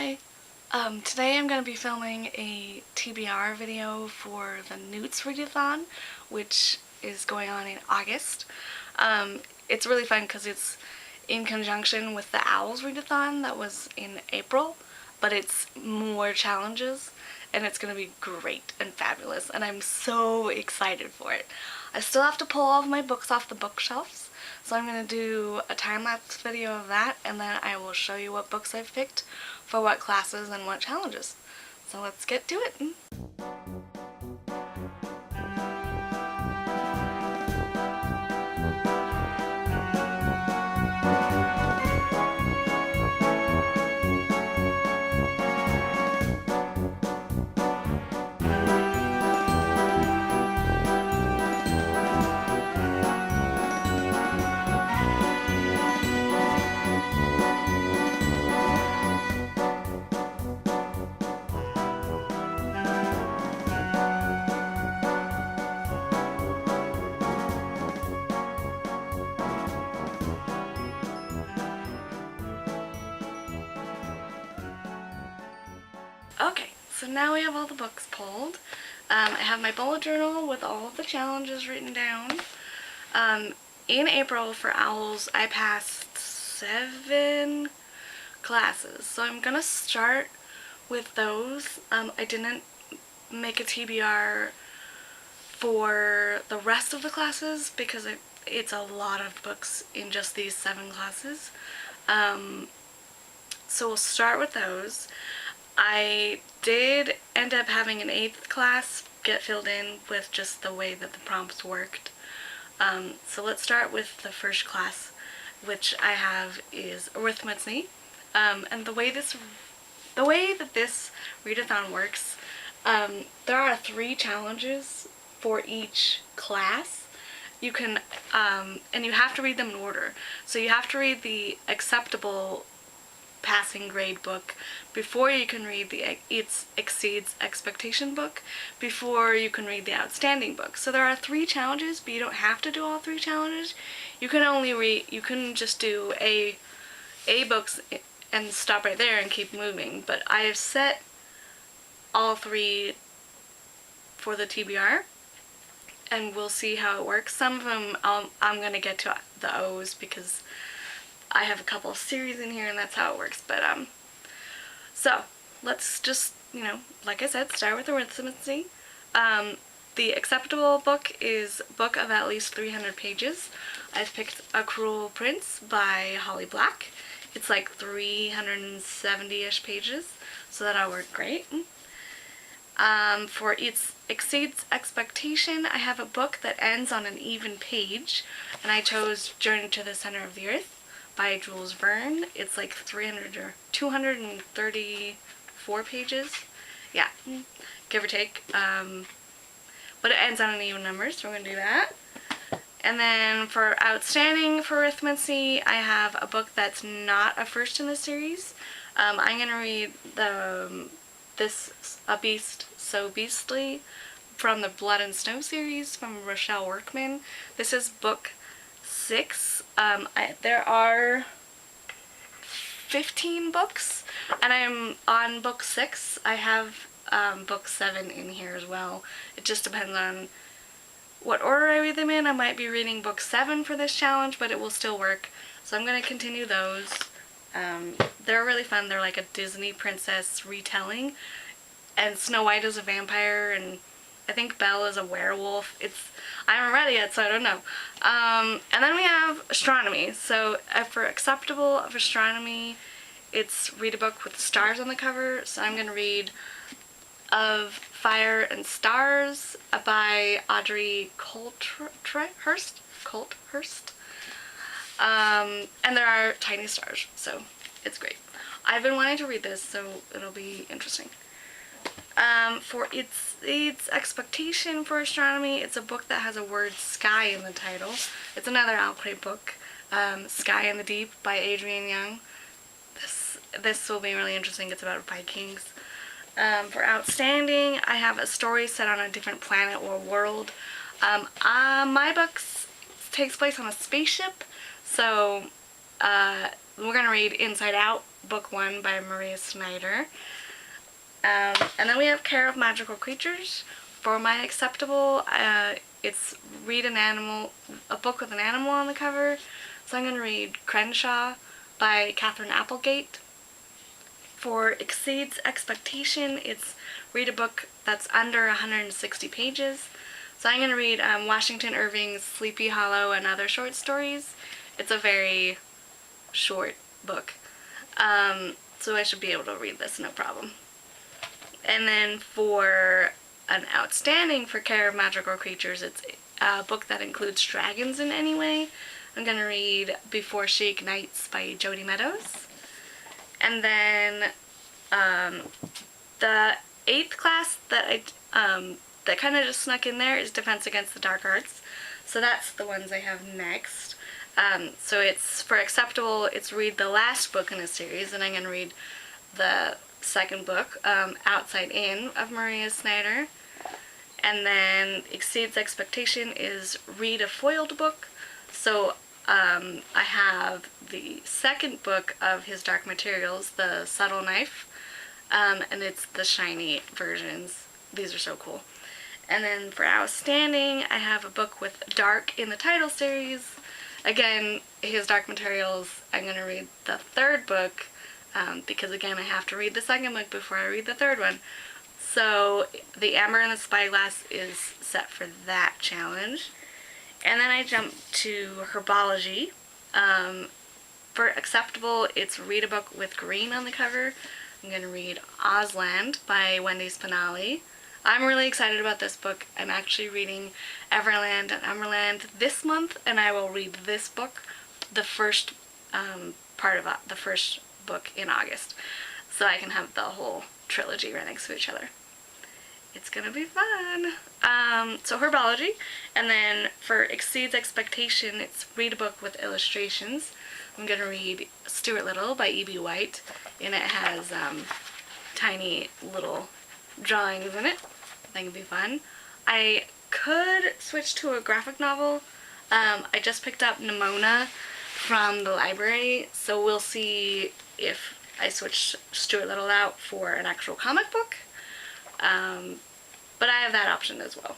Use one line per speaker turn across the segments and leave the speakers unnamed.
Hi! Today I'm going to be filming a TBR video for the N.E.W.T.s readathon, which is going on in August. It's really fun because it's in conjunction with the Owls readathon that was in April, but it's more challenges, and it's going to be great and fabulous, and I'm so excited for it. I still have to pull all of my books off the bookshelves, so I'm going to do a time-lapse video of that, and then I will show you what books I've picked for what classes and what challenges. So let's get to it. Okay, so now we have all the books pulled. I have my bullet journal with all of the challenges written down. In April for Owls, I passed 7 classes, so I'm gonna start with those. I didn't make a TBR for the rest of the classes because it's a lot of books in just these 7 classes. So we'll start with those. I did end up having an 8th class get filled in with just the way that the prompts worked. So let's start with the first class, which I have is arithmetic. And the way that this readathon works, there are 3 challenges for each class. You can, and you have to read them in order. So you have to read the acceptable passing grade book before you can read the It Exceeds Expectation book, before you can read the outstanding book. So there are 3 challenges, but you don't have to do all 3 challenges. You can just do A books and stop right there and keep moving. But I have set all 3 for the TBR, and we'll see how it works. Some of them I'm gonna get to the O's because I have a couple of series in here and that's how it works. But so let's just, like I said, start with arithmetic. The acceptable book is a book of at least 300 pages. I've picked A Cruel Prince by Holly Black. It's like 370-ish pages, so that'll work great. For It Exceeds Expectation, I have a book that ends on an even page, and I chose Journey to the Center of the Earth by Jules Verne. It's like 300 or 234 pages. Yeah, give or take. But it ends on an even number, so we're going to do that. And then for outstanding for arithmetic, I have a book that's not a first in the series. I'm going to read A Beast So Beastly from the Blood and Snow series from Rochelle Workman. This is book 6. There are 15 books, and I'm on book 6. I have book 7 in here as well. It just depends on what order I read them in. I might be reading book 7 for this challenge, but it will still work. So I'm going to continue those. They're really fun. They're like a Disney princess retelling, and Snow White is a vampire, and I think Belle is a werewolf. I haven't read it yet, so I don't know. And then we have astronomy. So for acceptable of astronomy, it's read a book with stars on the cover. So I'm going to read Of Fire and Stars by Audrey Colthurst. And there are tiny stars, so it's great. I've been wanting to read this, so it'll be interesting. For Its Expectation for astronomy, it's a book that has a word sky in the title. It's another Al Craig book, Sky in the Deep by Adrienne Young. This will be really interesting. It's about Vikings. For outstanding, I have a story set on a different planet or world. My book takes place on a spaceship, so we're going to read Inside Out book 1 by Maria Snyder. And then we have Care of Magical Creatures. For my acceptable, it's a book with an animal on the cover. So I'm going to read Crenshaw by Catherine Applegate. For Exceeds Expectation, it's read a book that's under 160 pages. So I'm going to read Washington Irving's Sleepy Hollow and Other Short Stories. It's a very short book. So I should be able to read this, no problem. And then for an outstanding for Care of Magical Creatures, it's a book that includes dragons in any way. I'm going to read Before She Ignites by Jodi Meadows. And then the 8th class that that kind of just snuck in there is Defense Against the Dark Arts. So that's the ones I have next. So it's for acceptable, it's read the last book in a series, and I'm going to read the second book, Outside In of Maria Snyder. And then Exceeds Expectation is read a foiled book. So I have the second book of his Dark Materials, The Subtle Knife, and it's the shiny versions. These are so cool. And then for Outstanding, I have a book with Dark in the title series. Again, his Dark Materials, I'm going to read the third book, because again, I have to read the second book before I read the third one. So The Amber and the Spyglass is set for that challenge. And then I jump to Herbology. For acceptable, it's read a book with green on the cover. I'm going to read Ozland by Wendy Spinelli. I'm really excited about this book. I'm actually reading Everland and Emerland this month, and I will read this book, the first part of the first book in August, so I can have the whole trilogy right next to each other. It's gonna be fun. So Herbology, and then for Exceeds Expectation, it's read a book with illustrations. I'm gonna read Stuart Little by E.B. White, and it has tiny little drawings in it. I think it'd be fun. I could switch to a graphic novel. I just picked up Nimona from the library, so we'll see if I switch Stuart Little out for an actual comic book. But I have that option as well.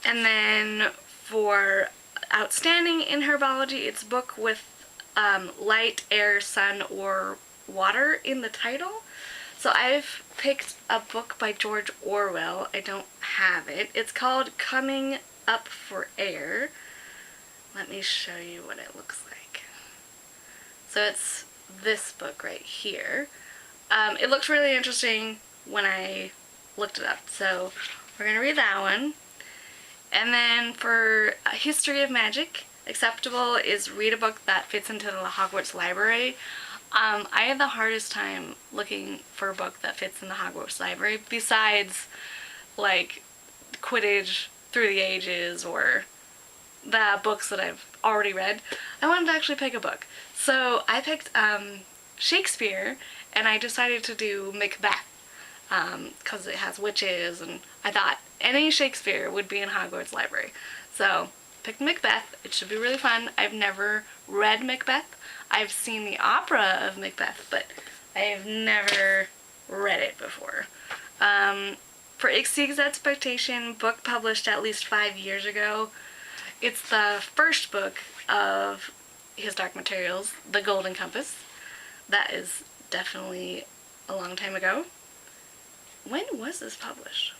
And then for Outstanding in Herbology, it's a book with light, air, sun, or water in the title. So I've picked a book by George Orwell. I don't have it. It's called Coming Up for Air. Let me show you what it looks like. So it's this book right here. It looks really interesting when I looked it up. So we're going to read that one. And then for History of Magic, acceptable is read a book that fits into the Hogwarts library. I had the hardest time looking for a book that fits in the Hogwarts library, besides like Quidditch, Through the Ages, or the books that I've already read. I wanted to actually pick a book. So I picked Shakespeare, and I decided to do Macbeth, because it has witches, and I thought any Shakespeare would be in Hogwarts library. So picked Macbeth. It should be really fun. I've never read Macbeth. I've seen the opera of Macbeth, but I have never read it before. For Exceeds Expectation, book published at least 5 years ago. It's the first book of his Dark Materials, The Golden Compass. That is definitely a long time ago. When was this published?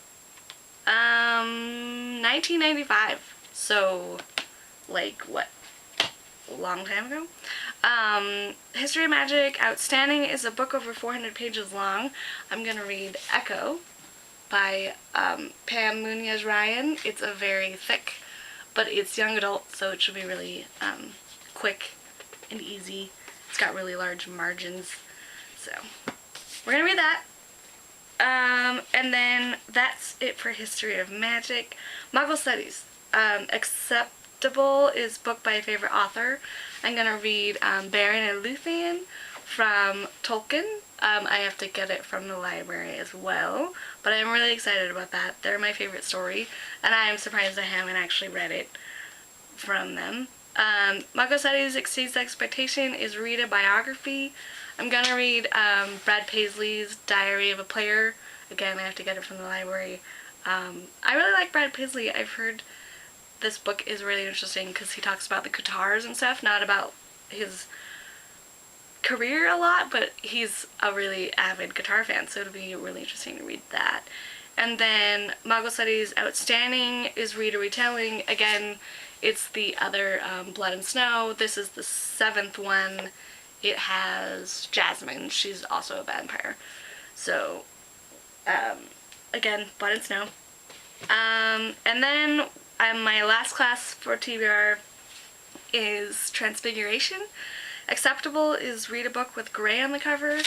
1995. So, like, what? A long time ago? History of Magic, Outstanding is a book over 400 pages long. I'm going to read Echo by Pam Munoz-Ryan. It's a very thick, but it's young adult, so it should be really quick and easy. It's got really large margins, so we're going to read that. And then that's it for History of Magic. Muggle Studies. Acceptable is book by a favorite author. I'm going to read Beren and Luthien from Tolkien. I have to get it from the library as well, but I'm really excited about that. They're my favorite story, and I'm surprised I haven't actually read it from them. Magosetti's Exceeds Expectation is read a biography. I'm gonna read Brad Paisley's Diary of a Player. Again, I have to get it from the library. I really like Brad Paisley. I've heard this book is really interesting because he talks about the guitars and stuff, not about his career a lot, but he's a really avid guitar fan, so it'll be really interesting to read that. And then Magosetti's Outstanding is read a retelling. Again, it's the other Blood and Snow. This is the 7th one. It has Jasmine. She's also a vampire. So, again, Blood and Snow. And then my last class for TBR is Transfiguration. Acceptable is read a book with gray on the cover.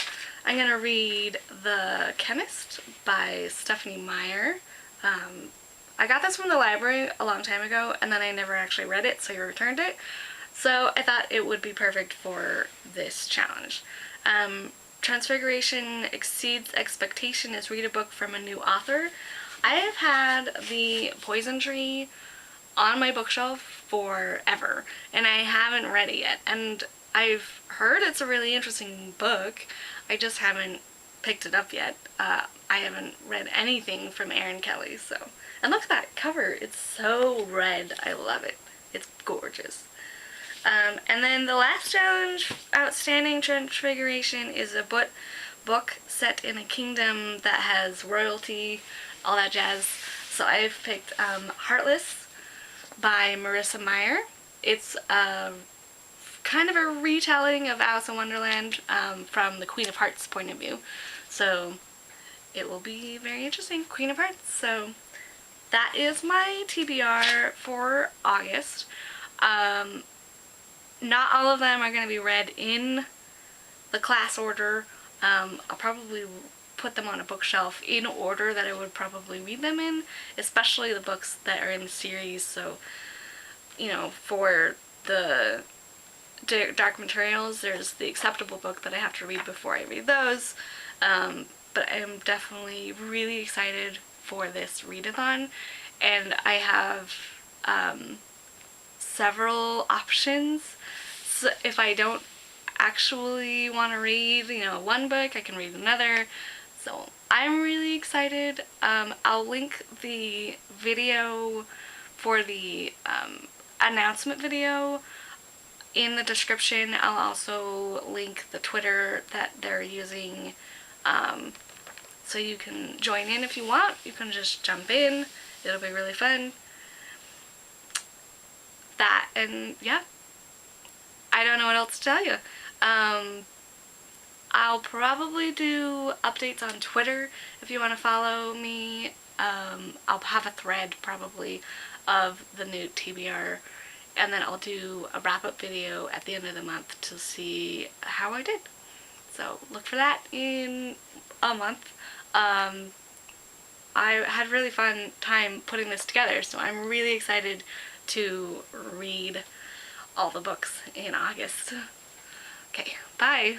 I'm going to read The Chemist by Stephanie Meyer. I got this from the library a long time ago, and then I never actually read it, so I returned it. So I thought it would be perfect for this challenge. Transfiguration Exceeds Expectation is read a book from a new author. I have had The Poison Tree on my bookshelf forever, and I haven't read it yet. And I've heard it's a really interesting book. I just haven't picked it up yet. I haven't read anything from Erin Kelly, so. And look at that cover. It's so red. I love it. It's gorgeous. And then the last challenge, Outstanding Transfiguration, is a book set in a kingdom that has royalty, all that jazz. So I've picked Heartless by Marissa Meyer. It's kind of a retelling of Alice in Wonderland from the Queen of Hearts point of view. So it will be very interesting. Queen of Hearts. So that is my TBR for August. Not all of them are going to be read in the class order. I'll probably put them on a bookshelf in order that I would probably read them in, especially the books that are in the series. So, you know, for the Dark Materials, there's the Acceptable book that I have to read before I read those. But I'm definitely really excited for this readathon, and I have several options. So if I don't actually want to read, you know, one book, I can read another. So I'm really excited. I'll link the video for the announcement video in the description. I'll also link the Twitter that they're using, so you can join in if you want. You can just jump in. It'll be really fun. That, and yeah, I don't know what else to tell you. I'll probably do updates on Twitter if you want to follow me. I'll have a thread probably of the new TBR, and then I'll do a wrap-up video at the end of the month to see how I did. So look for that in a month. I had a really fun time putting this together, so I'm really excited to read all the books in August. Okay, bye!